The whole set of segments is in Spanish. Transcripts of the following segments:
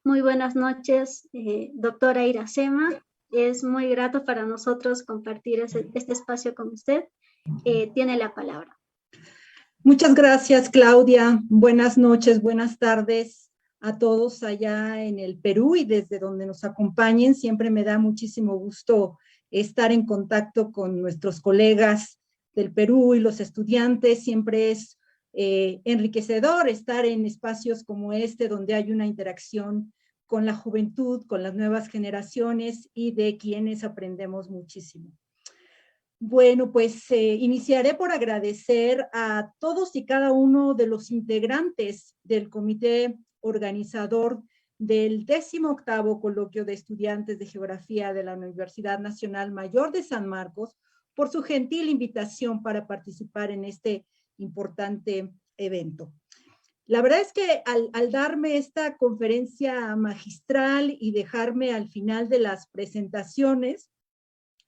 Muy buenas noches, doctora Iracema. Es muy grato para nosotros compartir este espacio con usted. Tiene la palabra. Muchas gracias, Claudia. Buenas noches, buenas tardes a todos allá en el Perú y desde donde nos acompañen. Siempre me da muchísimo gusto estar en contacto con nuestros colegas del Perú y los estudiantes. Siempre es enriquecedor estar en espacios como este, donde hay una interacción con la juventud, con las nuevas generaciones y de quienes aprendemos muchísimo. Bueno, pues iniciaré por agradecer a todos y cada uno de los integrantes del comité organizador del 18º Coloquio de Estudiantes de Geografía de la Universidad Nacional Mayor de San Marcos por su gentil invitación para participar en este importante evento. La verdad es que al darme esta conferencia magistral y dejarme al final de las presentaciones,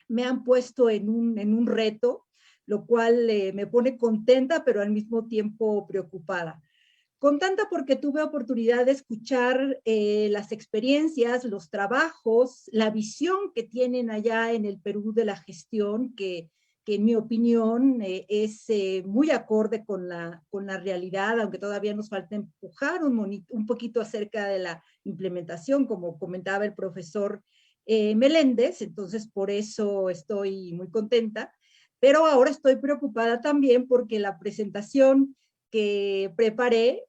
me han puesto en un reto, lo cual me pone contenta, pero al mismo tiempo preocupada. Contenta porque tuve oportunidad de escuchar las experiencias, los trabajos, la visión que tienen allá en el Perú de la gestión, que en mi opinión es muy acorde con la realidad, aunque todavía nos falta empujar un poquito acerca de la implementación, como comentaba el profesor Meléndez. Entonces por eso estoy muy contenta, pero ahora estoy preocupada también porque la presentación que preparé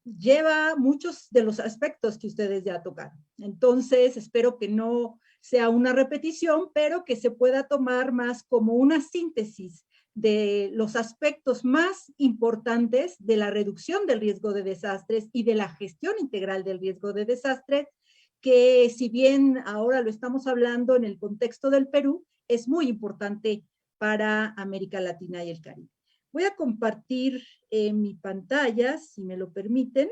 lleva muchos de los aspectos que ustedes ya tocaron. Entonces espero que no sea una repetición, pero que se pueda tomar más como una síntesis de los aspectos más importantes de la reducción del riesgo de desastres y de la gestión integral del riesgo de desastres, que si bien ahora lo estamos hablando en el contexto del Perú, es muy importante para América Latina y el Caribe. Voy a compartir mi pantalla, si me lo permiten,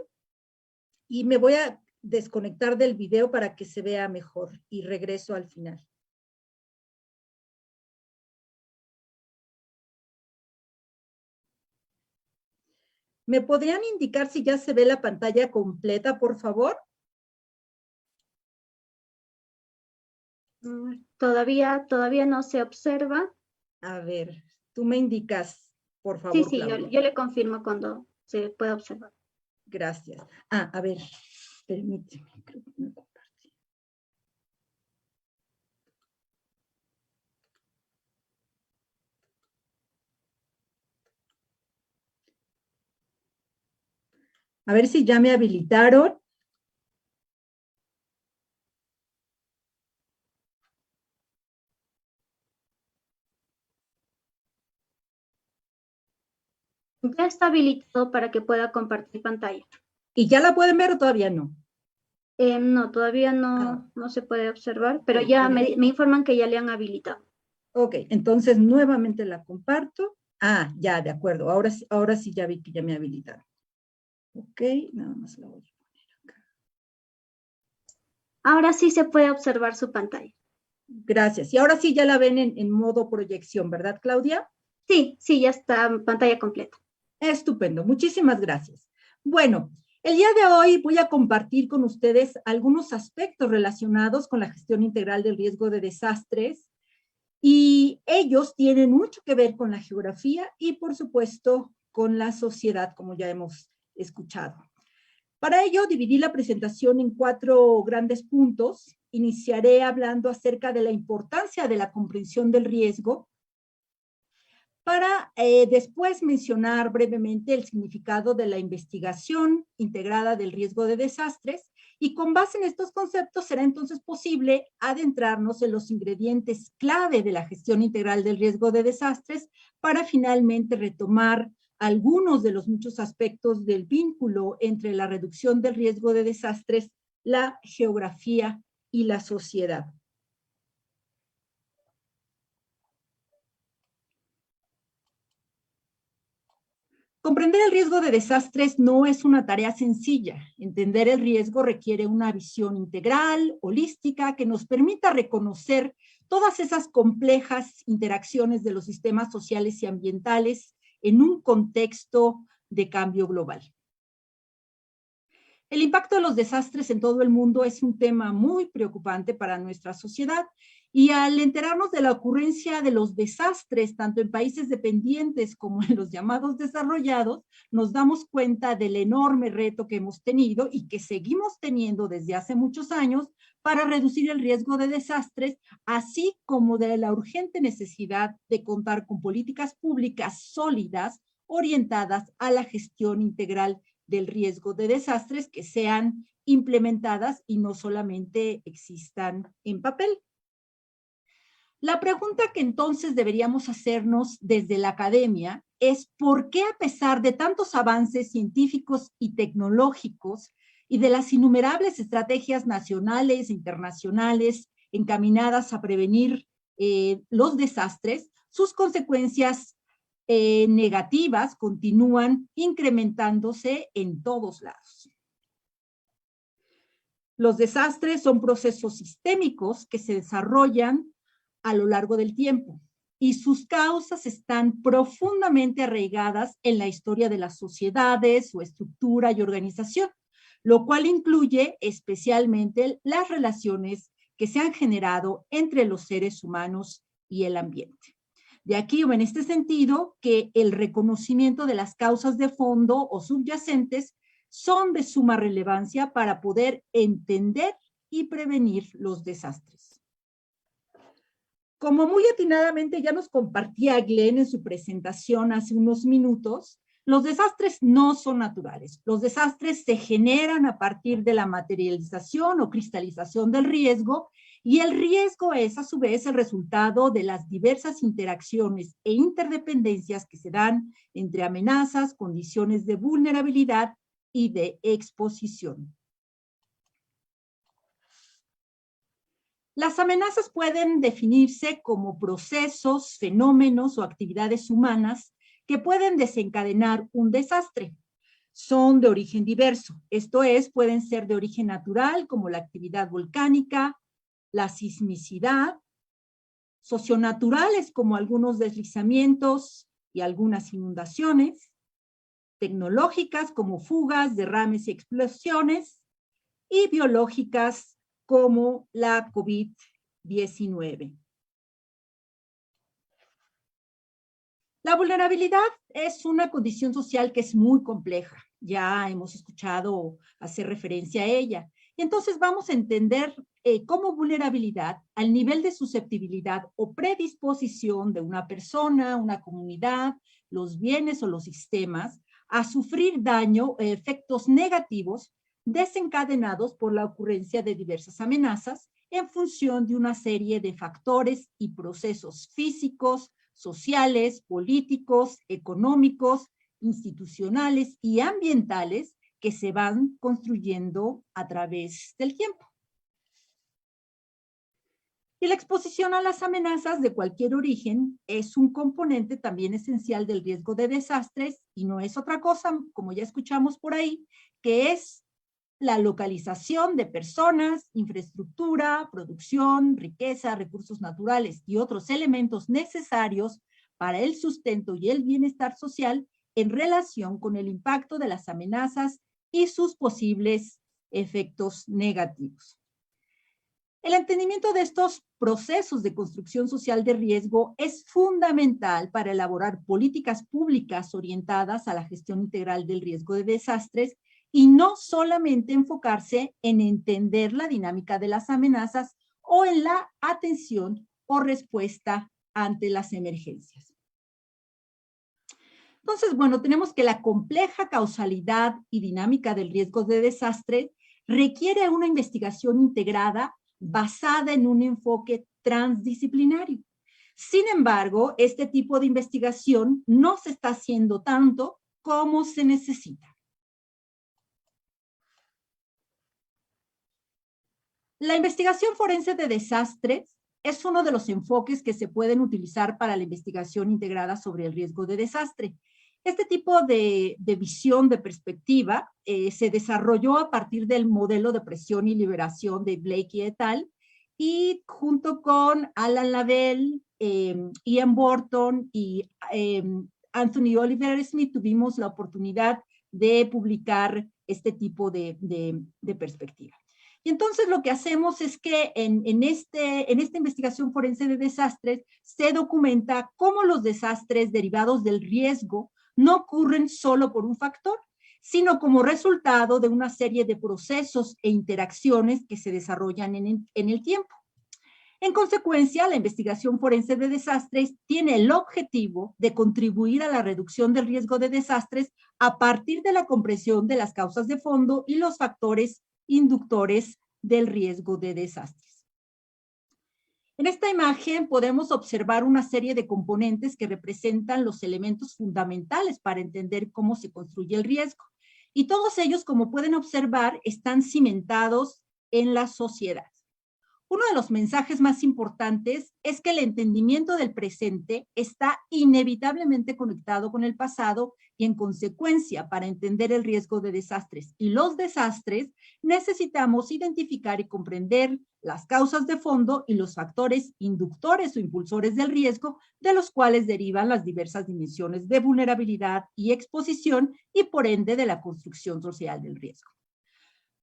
y me voy a desconectar del video para que se vea mejor y regreso al final. ¿Me podrían indicar si ya se ve la pantalla completa, por favor? Todavía no se observa. A ver, tú me indicas, por favor, Sí, Claudia. yo le confirmo cuando se pueda observar. Gracias. A ver, permíteme, creo que me compartí. A ver si ya me habilitaron. Ya está habilitado para que pueda compartir pantalla. ¿Y ya la pueden ver o todavía no? No, todavía no se puede observar, pero ya me informan que ya le han habilitado. Ok, entonces nuevamente la comparto. Ya, de acuerdo. Ahora sí ya vi que ya me habilitaron. Ok, nada más la voy a poner acá. Ahora sí se puede observar su pantalla. Gracias. Y ahora sí ya la ven en modo proyección, ¿verdad, Claudia? Sí, ya está en pantalla completa. Estupendo, muchísimas gracias. Bueno, el día de hoy voy a compartir con ustedes algunos aspectos relacionados con la gestión integral del riesgo de desastres, y ellos tienen mucho que ver con la geografía y, por supuesto, con la sociedad, como ya hemos escuchado. Para ello, dividí la presentación en 4 grandes puntos. Iniciaré hablando acerca de la importancia de la comprensión del riesgo, para después mencionar brevemente el significado de la investigación integrada del riesgo de desastres, y con base en estos conceptos será entonces posible adentrarnos en los ingredientes clave de la gestión integral del riesgo de desastres para finalmente retomar algunos de los muchos aspectos del vínculo entre la reducción del riesgo de desastres, la geografía y la sociedad. Comprender el riesgo de desastres no es una tarea sencilla. Entender el riesgo requiere una visión integral, holística, que nos permita reconocer todas esas complejas interacciones de los sistemas sociales y ambientales en un contexto de cambio global. El impacto de los desastres en todo el mundo es un tema muy preocupante para nuestra sociedad y al enterarnos de la ocurrencia de los desastres, tanto en países dependientes como en los llamados desarrollados, nos damos cuenta del enorme reto que hemos tenido y que seguimos teniendo desde hace muchos años para reducir el riesgo de desastres, así como de la urgente necesidad de contar con políticas públicas sólidas orientadas a la gestión integral del riesgo de desastres que sean implementadas y no solamente existan en papel. La pregunta que entonces deberíamos hacernos desde la academia es ¿por qué a pesar de tantos avances científicos y tecnológicos y de las innumerables estrategias nacionales e internacionales encaminadas a prevenir los desastres, sus consecuencias negativas continúan incrementándose en todos lados? Los desastres son procesos sistémicos que se desarrollan a lo largo del tiempo y sus causas están profundamente arraigadas en la historia de las sociedades, su estructura y organización, lo cual incluye especialmente las relaciones que se han generado entre los seres humanos y el ambiente. De aquí, o en este sentido, que el reconocimiento de las causas de fondo o subyacentes son de suma relevancia para poder entender y prevenir los desastres. Como muy atinadamente ya nos compartía Glenn en su presentación hace unos minutos, los desastres no son naturales. Los desastres se generan a partir de la materialización o cristalización del riesgo, y el riesgo es a su vez el resultado de las diversas interacciones e interdependencias que se dan entre amenazas, condiciones de vulnerabilidad y de exposición. Las amenazas pueden definirse como procesos, fenómenos o actividades humanas que pueden desencadenar un desastre. Son de origen diverso, esto es, pueden ser de origen natural, como la actividad volcánica, la sismicidad, socionaturales, como algunos deslizamientos y algunas inundaciones, tecnológicas, como fugas, derrames y explosiones, y biológicas, como la COVID-19. La vulnerabilidad es una condición social que es muy compleja. Ya hemos escuchado hacer referencia a ella. Y entonces vamos a entender como vulnerabilidad al nivel de susceptibilidad o predisposición de una persona, una comunidad, los bienes o los sistemas a sufrir daño o efectos negativos desencadenados por la ocurrencia de diversas amenazas en función de una serie de factores y procesos físicos, sociales, políticos, económicos, institucionales y ambientales que se van construyendo a través del tiempo. Y la exposición a las amenazas de cualquier origen es un componente también esencial del riesgo de desastres y no es otra cosa, como ya escuchamos por ahí, que es la localización de personas, infraestructura, producción, riqueza, recursos naturales y otros elementos necesarios para el sustento y el bienestar social en relación con el impacto de las amenazas y sus posibles efectos negativos. El entendimiento de estos procesos de construcción social de riesgo es fundamental para elaborar políticas públicas orientadas a la gestión integral del riesgo de desastres y no solamente enfocarse en entender la dinámica de las amenazas o en la atención o respuesta ante las emergencias. Entonces, bueno, tenemos que la compleja causalidad y dinámica del riesgo de desastre requiere una investigación integrada basada en un enfoque transdisciplinario. Sin embargo, este tipo de investigación no se está haciendo tanto como se necesita. La investigación forense de desastres es uno de los enfoques que se pueden utilizar para la investigación integrada sobre el riesgo de desastre. Este tipo de visión, de perspectiva, se desarrolló a partir del modelo de presión y liberación de Blakey et al. Y junto con Alan Lavelle, Ian Burton y Anthony Oliver Smith tuvimos la oportunidad de publicar este tipo de perspectiva. Y entonces lo que hacemos es que en esta investigación forense de desastres se documenta cómo los desastres derivados del riesgo no ocurren solo por un factor, sino como resultado de una serie de procesos e interacciones que se desarrollan en el tiempo. En consecuencia, la investigación forense de desastres tiene el objetivo de contribuir a la reducción del riesgo de desastres a partir de la comprensión de las causas de fondo y los factores inductores del riesgo de desastres. En esta imagen podemos observar una serie de componentes que representan los elementos fundamentales para entender cómo se construye el riesgo. Y todos ellos, como pueden observar, están cimentados en la sociedad. Uno de los mensajes más importantes es que el entendimiento del presente está inevitablemente conectado con el pasado y, en consecuencia, para entender el riesgo de desastres y los desastres, necesitamos identificar y comprender las causas de fondo y los factores inductores o impulsores del riesgo, de los cuales derivan las diversas dimensiones de vulnerabilidad y exposición y, por ende, de la construcción social del riesgo.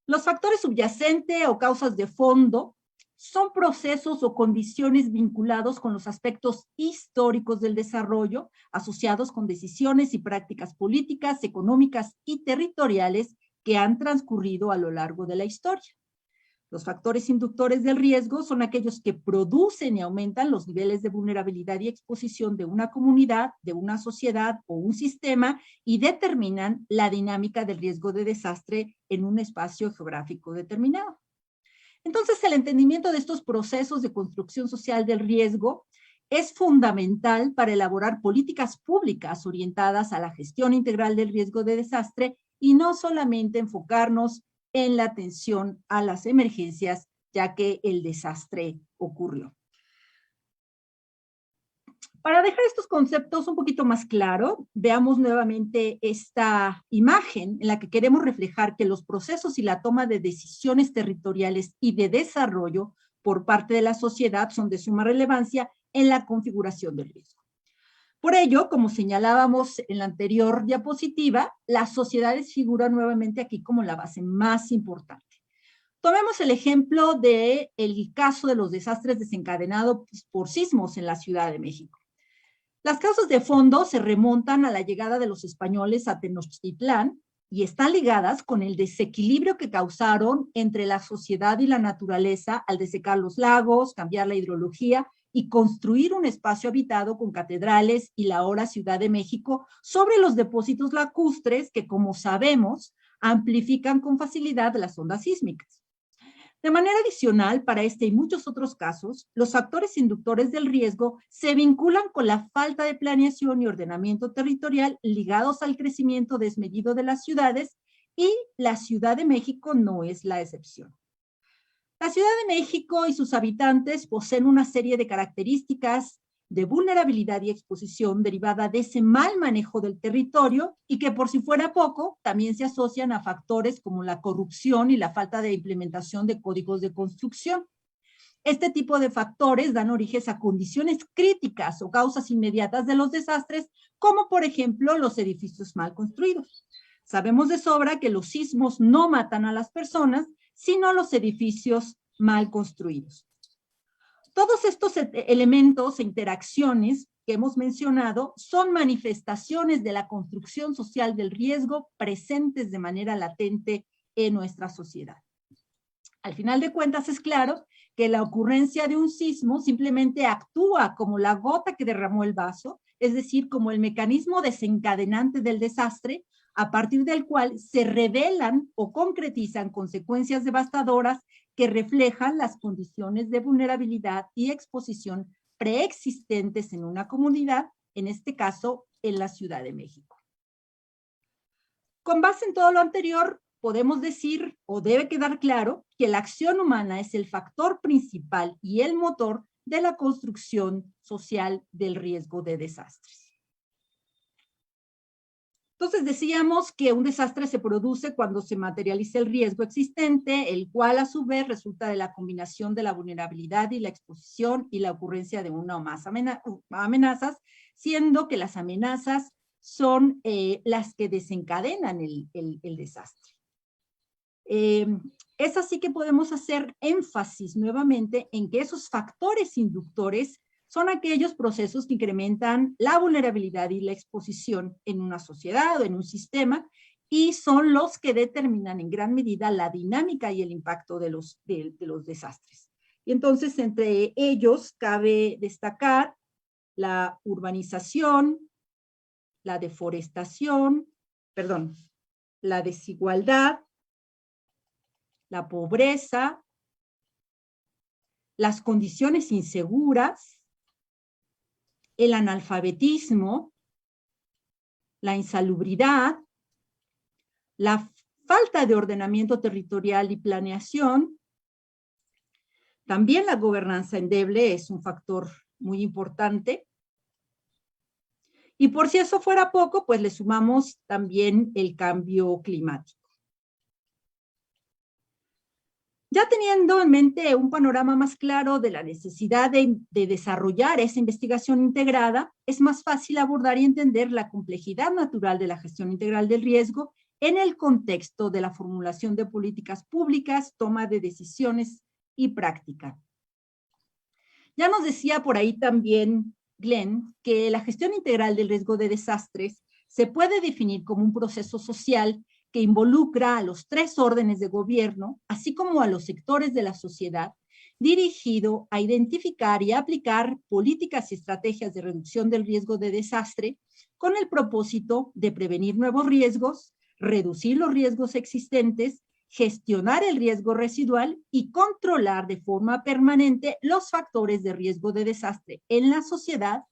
Los factores subyacentes o causas de fondo son procesos o condiciones vinculados con los aspectos históricos del desarrollo, asociados con decisiones y prácticas políticas, económicas y territoriales que han transcurrido a lo largo de la historia. Los factores inductores del riesgo son aquellos que producen y aumentan los niveles de vulnerabilidad y exposición de una comunidad, de una sociedad o un sistema y determinan la dinámica del riesgo de desastre en un espacio geográfico determinado. Entonces, el entendimiento de estos procesos de construcción social del riesgo es fundamental para elaborar políticas públicas orientadas a la gestión integral del riesgo de desastre y no solamente enfocarnos en la atención a las emergencias, ya que el desastre ocurrió. Para dejar estos conceptos un poquito más claro, veamos nuevamente esta imagen en la que queremos reflejar que los procesos y la toma de decisiones territoriales y de desarrollo por parte de la sociedad son de suma relevancia en la configuración del riesgo. Por ello, como señalábamos en la anterior diapositiva, las sociedades figuran nuevamente aquí como la base más importante. Tomemos el ejemplo del caso de los desastres desencadenados por sismos en la Ciudad de México. Las causas de fondo se remontan a la llegada de los españoles a Tenochtitlán y están ligadas con el desequilibrio que causaron entre la sociedad y la naturaleza al desecar los lagos, cambiar la hidrología y construir un espacio habitado con catedrales y la ahora Ciudad de México sobre los depósitos lacustres que, como sabemos, amplifican con facilidad las ondas sísmicas. De manera adicional, para este y muchos otros casos, los factores inductores del riesgo se vinculan con la falta de planeación y ordenamiento territorial ligados al crecimiento desmedido de las ciudades, y la Ciudad de México no es la excepción. La Ciudad de México y sus habitantes poseen una serie de características de vulnerabilidad y exposición derivada de ese mal manejo del territorio y que, por si fuera poco, también se asocian a factores como la corrupción y la falta de implementación de códigos de construcción. Este tipo de factores dan origen a condiciones críticas o causas inmediatas de los desastres, como por ejemplo los edificios mal construidos. Sabemos de sobra que los sismos no matan a las personas, sino los edificios mal construidos. Todos estos elementos e interacciones que hemos mencionado son manifestaciones de la construcción social del riesgo presentes de manera latente en nuestra sociedad. Al final de cuentas, es claro que la ocurrencia de un sismo simplemente actúa como la gota que derramó el vaso, es decir, como el mecanismo desencadenante del desastre, a partir del cual se revelan o concretizan consecuencias devastadoras que reflejan las condiciones de vulnerabilidad y exposición preexistentes en una comunidad, en este caso, en la Ciudad de México. Con base en todo lo anterior, podemos decir, o debe quedar claro, que la acción humana es el factor principal y el motor de la construcción social del riesgo de desastres. Entonces decíamos que un desastre se produce cuando se materializa el riesgo existente, el cual a su vez resulta de la combinación de la vulnerabilidad y la exposición y la ocurrencia de una o más amenazas, siendo que las amenazas son las que desencadenan el desastre. Es así que podemos hacer énfasis nuevamente en que esos factores inductores son aquellos procesos que incrementan la vulnerabilidad y la exposición en una sociedad o en un sistema, y son los que determinan en gran medida la dinámica y el impacto de los desastres. Y entonces, entre ellos cabe destacar la urbanización, la deforestación, la desigualdad, la pobreza, las condiciones inseguras, el analfabetismo, la insalubridad, la falta de ordenamiento territorial y planeación. También la gobernanza endeble es un factor muy importante. Y por si eso fuera poco, pues le sumamos también el cambio climático. Ya teniendo en mente un panorama más claro de la necesidad de desarrollar esa investigación integrada, es más fácil abordar y entender la complejidad natural de la gestión integral del riesgo en el contexto de la formulación de políticas públicas, toma de decisiones y práctica. Ya nos decía por ahí también Glenn que la gestión integral del riesgo de desastres se puede definir como un proceso social que involucra a los 3 órdenes de gobierno, así como a los sectores de la sociedad, dirigido a identificar y aplicar políticas y estrategias de reducción del riesgo de desastre con el propósito de prevenir nuevos riesgos, reducir los riesgos existentes, gestionar el riesgo residual y controlar de forma permanente los factores de riesgo de desastre en la sociedad,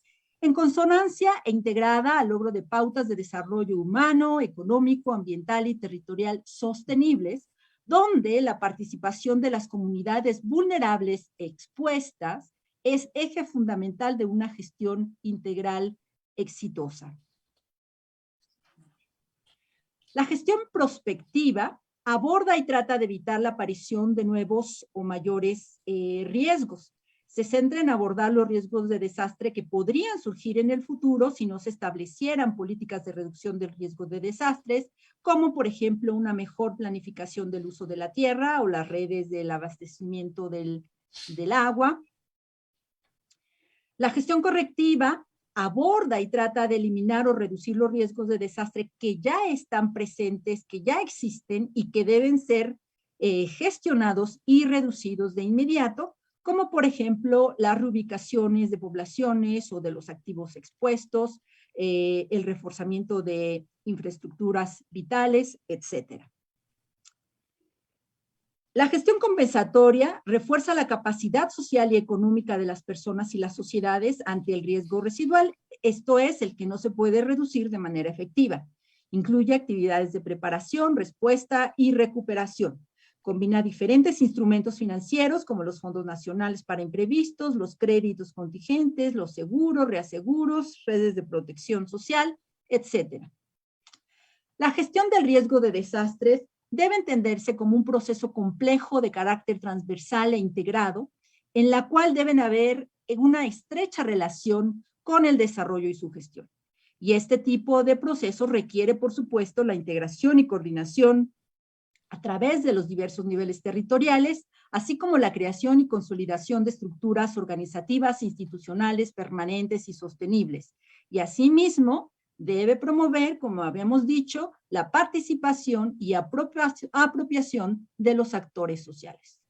en consonancia e integrada al logro de pautas de desarrollo humano, económico, ambiental y territorial sostenibles, donde la participación de las comunidades vulnerables expuestas es eje fundamental de una gestión integral exitosa. La gestión prospectiva aborda y trata de evitar la aparición de nuevos o mayores riesgos. Se centra en abordar los riesgos de desastre que podrían surgir en el futuro si no se establecieran políticas de reducción del riesgo de desastres, como por ejemplo una mejor planificación del uso de la tierra o las redes del abastecimiento del agua. La gestión correctiva aborda y trata de eliminar o reducir los riesgos de desastre que ya están presentes, que ya existen y que deben ser gestionados y reducidos de inmediato, como por ejemplo las reubicaciones de poblaciones o de los activos expuestos, el reforzamiento de infraestructuras vitales, etcétera. La gestión compensatoria refuerza la capacidad social y económica de las personas y las sociedades ante el riesgo residual, esto es, el que no se puede reducir de manera efectiva. Incluye actividades de preparación, respuesta y recuperación. Combina diferentes instrumentos financieros como los fondos nacionales para imprevistos, los créditos contingentes, los seguros, reaseguros, redes de protección social, etc. La gestión del riesgo de desastres debe entenderse como un proceso complejo de carácter transversal e integrado, en la cual deben haber una estrecha relación con el desarrollo y su gestión. Y este tipo de proceso requiere, por supuesto, la integración y coordinación a través de los diversos niveles territoriales, así como la creación y consolidación de estructuras organizativas, institucionales, permanentes y sostenibles. Y asimismo, debe promover, como habíamos dicho, la participación y apropiación de los actores sociales.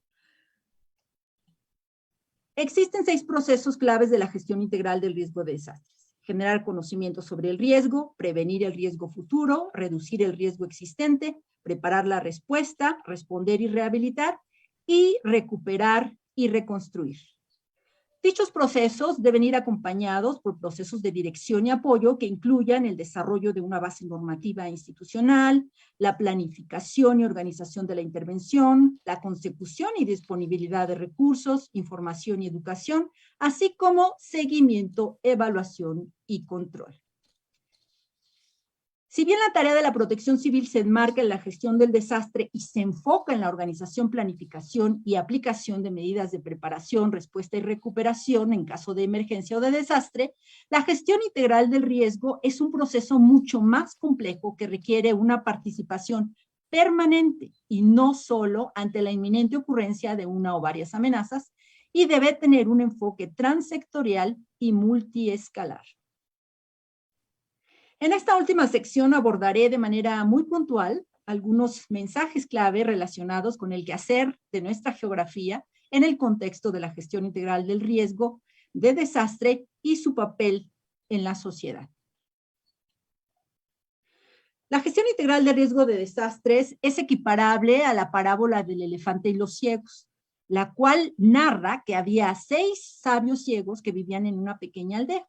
Existen 6 procesos claves de la gestión integral del riesgo de desastres. Generar conocimiento sobre el riesgo, prevenir el riesgo futuro, reducir el riesgo existente, preparar la respuesta, responder y rehabilitar, y recuperar y reconstruir. Dichos procesos deben ir acompañados por procesos de dirección y apoyo que incluyan el desarrollo de una base normativa institucional, la planificación y organización de la intervención, la consecución y disponibilidad de recursos, información y educación, así como seguimiento, evaluación y control. Si bien la tarea de la protección civil se enmarca en la gestión del desastre y se enfoca en la organización, planificación y aplicación de medidas de preparación, respuesta y recuperación en caso de emergencia o de desastre, la gestión integral del riesgo es un proceso mucho más complejo que requiere una participación permanente y no solo ante la inminente ocurrencia de una o varias amenazas, y debe tener un enfoque transsectorial y multiescalar. En esta última sección abordaré de manera muy puntual algunos mensajes clave relacionados con el quehacer de nuestra geografía en el contexto de la gestión integral del riesgo de desastre y su papel en la sociedad. La gestión integral de riesgo de desastres es equiparable a la parábola del elefante y los ciegos, la cual narra que había 6 sabios ciegos que vivían en una pequeña aldea.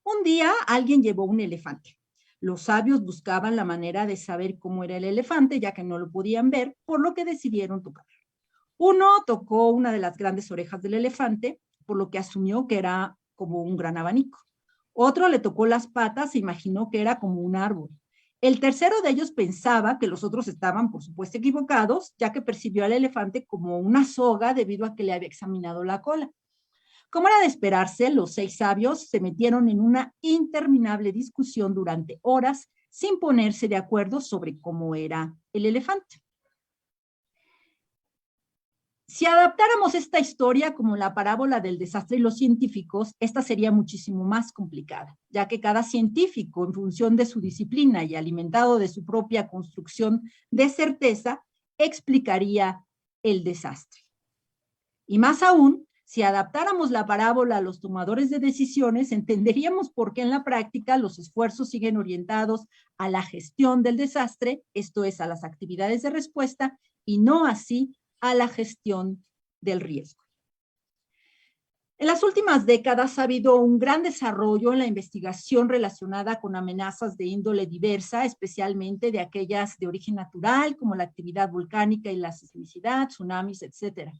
Un día alguien llevó un elefante. Los sabios buscaban la manera de saber cómo era el elefante, ya que no lo podían ver, por lo que decidieron tocar. Uno tocó una de las grandes orejas del elefante, por lo que asumió que era como un gran abanico. Otro le tocó las patas e imaginó que era como un árbol. El tercero de ellos pensaba que los otros estaban, por supuesto, equivocados, ya que percibió al elefante como una soga debido a que le había examinado la cola. Como era de esperarse, los 6 sabios se metieron en una interminable discusión durante horas sin ponerse de acuerdo sobre cómo era el elefante. Si adaptáramos esta historia como la parábola del desastre y los científicos, esta sería muchísimo más complicada, ya que cada científico, en función de su disciplina y alimentado de su propia construcción de certeza, explicaría el desastre. Y más aún, si adaptáramos la parábola a los tomadores de decisiones, entenderíamos por qué en la práctica los esfuerzos siguen orientados a la gestión del desastre, esto es, a las actividades de respuesta, y no así a la gestión del riesgo. En las últimas décadas ha habido un gran desarrollo en la investigación relacionada con amenazas de índole diversa, especialmente de aquellas de origen natural, como la actividad volcánica y la sismicidad, tsunamis, etc.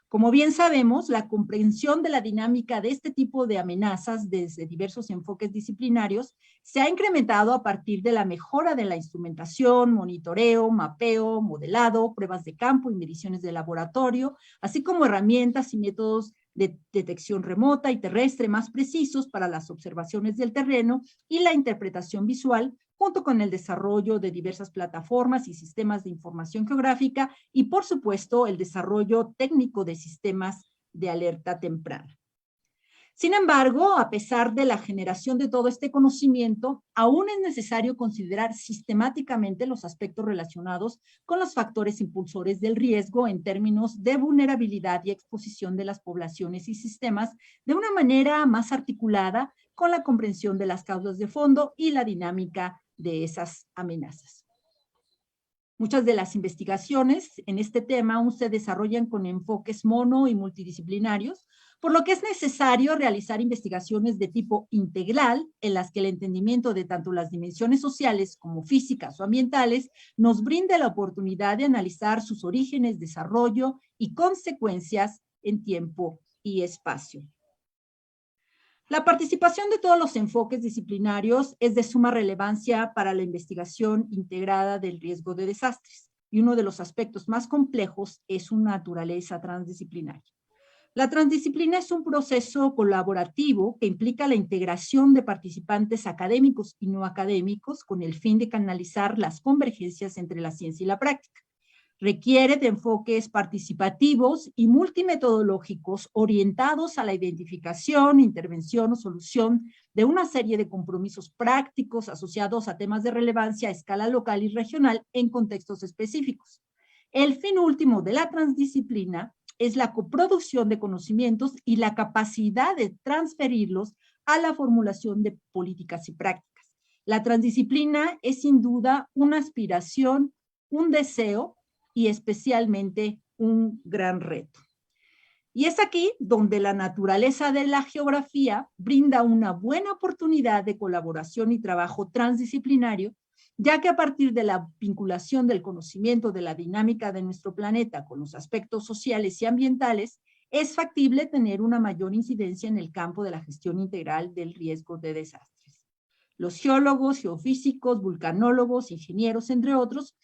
Como bien sabemos, la comprensión de la dinámica de este tipo de amenazas desde diversos enfoques disciplinarios se ha incrementado a partir de la mejora de la instrumentación, monitoreo, mapeo, modelado, pruebas de campo y mediciones de laboratorio, así como herramientas y métodos de detección remota y terrestre más precisos para las observaciones del terreno y la interpretación visual, junto con el desarrollo de diversas plataformas y sistemas de información geográfica y, por supuesto, el desarrollo técnico de sistemas de alerta temprana. Sin embargo, a pesar de la generación de todo este conocimiento, aún es necesario considerar sistemáticamente los aspectos relacionados con los factores impulsores del riesgo en términos de vulnerabilidad y exposición de las poblaciones y sistemas de una manera más articulada con la comprensión de las causas de fondo y la dinámica de esas amenazas. Muchas de las investigaciones en este tema aún se desarrollan con enfoques mono y multidisciplinarios, por lo que es necesario realizar investigaciones de tipo integral en las que el entendimiento de tanto las dimensiones sociales como físicas o ambientales nos brinde la oportunidad de analizar sus orígenes, desarrollo y consecuencias en tiempo y espacio. La participación de todos los enfoques disciplinarios es de suma relevancia para la investigación integrada del riesgo de desastres, y uno de los aspectos más complejos es su naturaleza transdisciplinaria. La transdisciplina es un proceso colaborativo que implica la integración de participantes académicos y no académicos con el fin de canalizar las convergencias entre la ciencia y la práctica. Requiere de enfoques participativos y multimetodológicos orientados a la identificación, intervención o solución de una serie de compromisos prácticos asociados a temas de relevancia a escala local y regional en contextos específicos. El fin último de la transdisciplina es la coproducción de conocimientos y la capacidad de transferirlos a la formulación de políticas y prácticas. La transdisciplina es sin duda una aspiración, un deseo y especialmente un gran reto. Y es aquí donde la naturaleza de la geografía brinda una buena oportunidad de colaboración y trabajo transdisciplinario, ya que a partir de la vinculación del conocimiento de la dinámica de nuestro planeta con los aspectos sociales y ambientales, es factible tener una mayor incidencia en el campo de la gestión integral del riesgo de desastres. Los geólogos, geofísicos, vulcanólogos, ingenieros, entre otros,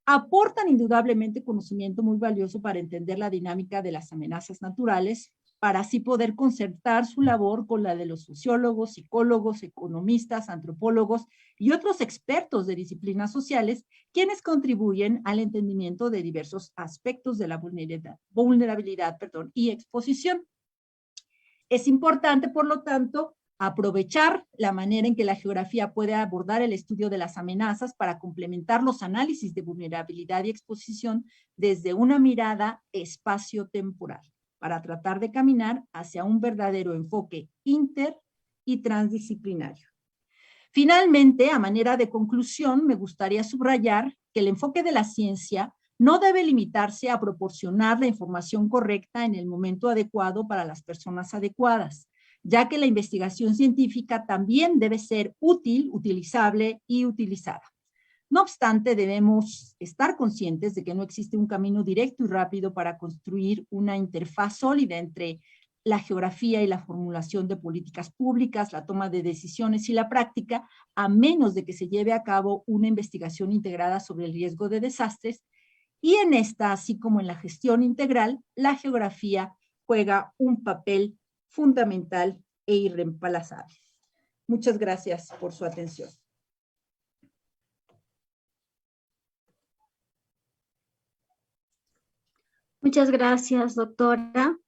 aportan indudablemente conocimiento muy valioso para entender la dinámica de las amenazas naturales, para así poder concertar su labor con la de los sociólogos, psicólogos, economistas, antropólogos y otros expertos de disciplinas sociales, quienes contribuyen al entendimiento de diversos aspectos de la vulnerabilidad y exposición. Es importante, por lo tanto, aprovechar la manera en que la geografía puede abordar el estudio de las amenazas para complementar los análisis de vulnerabilidad y exposición desde una mirada espacio-temporal, para tratar de caminar hacia un verdadero enfoque inter- y transdisciplinario. Finalmente, a manera de conclusión, me gustaría subrayar que el enfoque de la ciencia no debe limitarse a proporcionar la información correcta en el momento adecuado para las personas adecuadas, ya que la investigación científica también debe ser útil, utilizable y utilizada. No obstante, debemos estar conscientes de que no existe un camino directo y rápido para construir una interfaz sólida entre la geografía y la formulación de políticas públicas, la toma de decisiones y la práctica, a menos de que se lleve a cabo una investigación integrada sobre el riesgo de desastres. Y en esta, así como en la gestión integral, la geografía juega un papel fundamental e irreemplazable. Muchas gracias por su atención. Muchas gracias, doctora.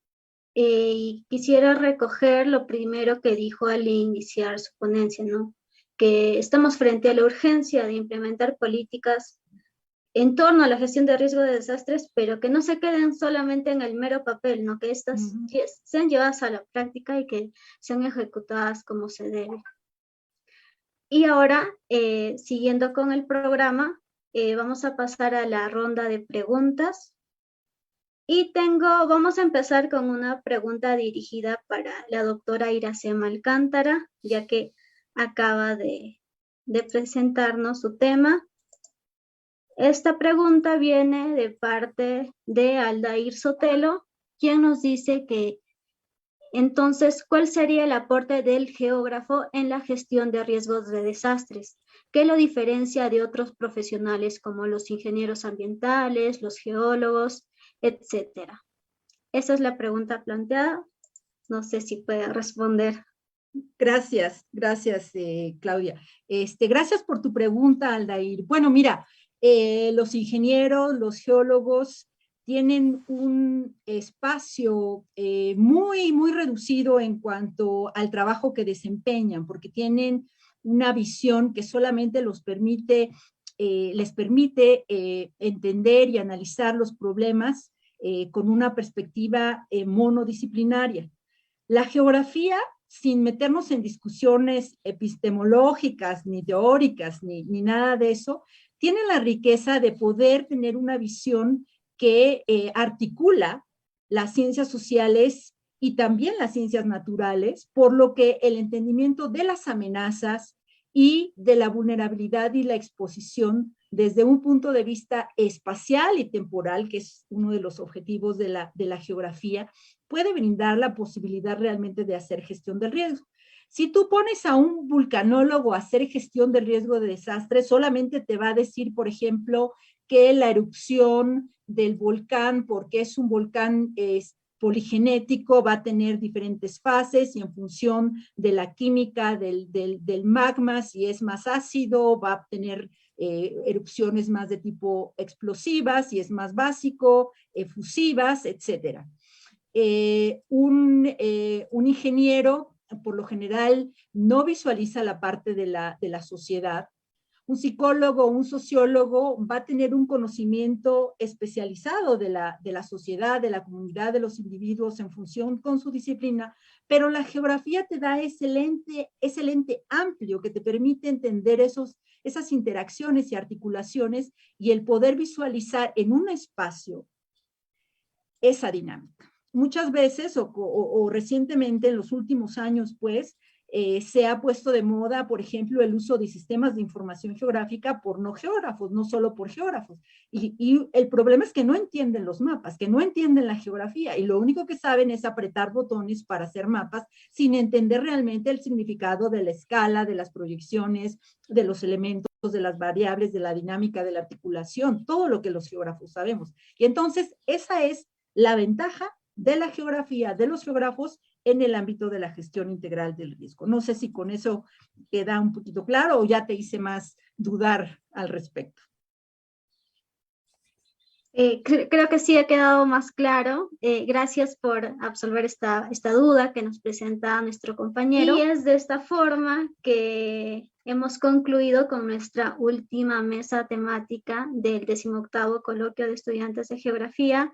Y quisiera recoger lo primero que dijo al iniciar su ponencia, ¿no? Que estamos frente a la urgencia de implementar políticas en torno a la gestión de riesgo de desastres, pero que no se queden solamente en el mero papel, ¿no? Que estas sean llevadas a la práctica y que sean ejecutadas como se debe. Y ahora, siguiendo con el programa, vamos a pasar a la ronda de preguntas. Y vamos a empezar con una pregunta dirigida para la doctora Iracema Alcántara, ya que acaba de presentarnos su tema. Esta pregunta viene de parte de Aldair Sotelo, quien nos dice que, entonces, ¿cuál sería el aporte del geógrafo en la gestión de riesgos de desastres? ¿Qué lo diferencia de otros profesionales como los ingenieros ambientales, los geólogos, etcétera? Esa es la pregunta planteada. No sé si puede responder. Gracias, Claudia. Gracias por tu pregunta, Aldair. Bueno, mira, los ingenieros, los geólogos tienen un espacio muy, muy reducido en cuanto al trabajo que desempeñan, porque tienen una visión que solamente les permite entender y analizar los problemas con una perspectiva monodisciplinaria. La geografía, sin meternos en discusiones epistemológicas, ni teóricas, ni nada de eso, tiene la riqueza de poder tener una visión que articula las ciencias sociales y también las ciencias naturales, por lo que el entendimiento de las amenazas y de la vulnerabilidad y la exposición desde un punto de vista espacial y temporal, que es uno de los objetivos de la geografía, puede brindar la posibilidad realmente de hacer gestión del riesgo. Si tú pones a un vulcanólogo a hacer gestión del riesgo de desastre, solamente te va a decir, por ejemplo, que la erupción del volcán, porque es un volcán poligenético, va a tener diferentes fases y en función de la química del magma, si es más ácido, va a tener erupciones más de tipo explosivas, si es más básico, efusivas, etcétera. Un ingeniero, por lo general, no visualiza la parte de la sociedad. Un psicólogo, un sociólogo va a tener un conocimiento especializado de la sociedad, de la comunidad, de los individuos en función con su disciplina, pero la geografía te da ese lente amplio que te permite entender esas interacciones y articulaciones y el poder visualizar en un espacio esa dinámica. Muchas veces, o recientemente, en los últimos años, pues, se ha puesto de moda, por ejemplo, el uso de sistemas de información geográfica por no geógrafos, no solo por geógrafos. Y el problema es que no entienden los mapas, que no entienden la geografía, y lo único que saben es apretar botones para hacer mapas sin entender realmente el significado de la escala, de las proyecciones, de los elementos, de las variables, de la dinámica, de la articulación, todo lo que los geógrafos sabemos. Y entonces esa es la ventaja de la geografía, de los geógrafos en el ámbito de la gestión integral del riesgo. No sé si con eso queda un poquito claro o ya te hice más dudar al respecto. Creo que sí ha quedado más claro. Gracias por absolver esta duda que nos presenta nuestro compañero. Y es de esta forma que hemos concluido con nuestra última mesa temática del 18º Coloquio de Estudiantes de Geografía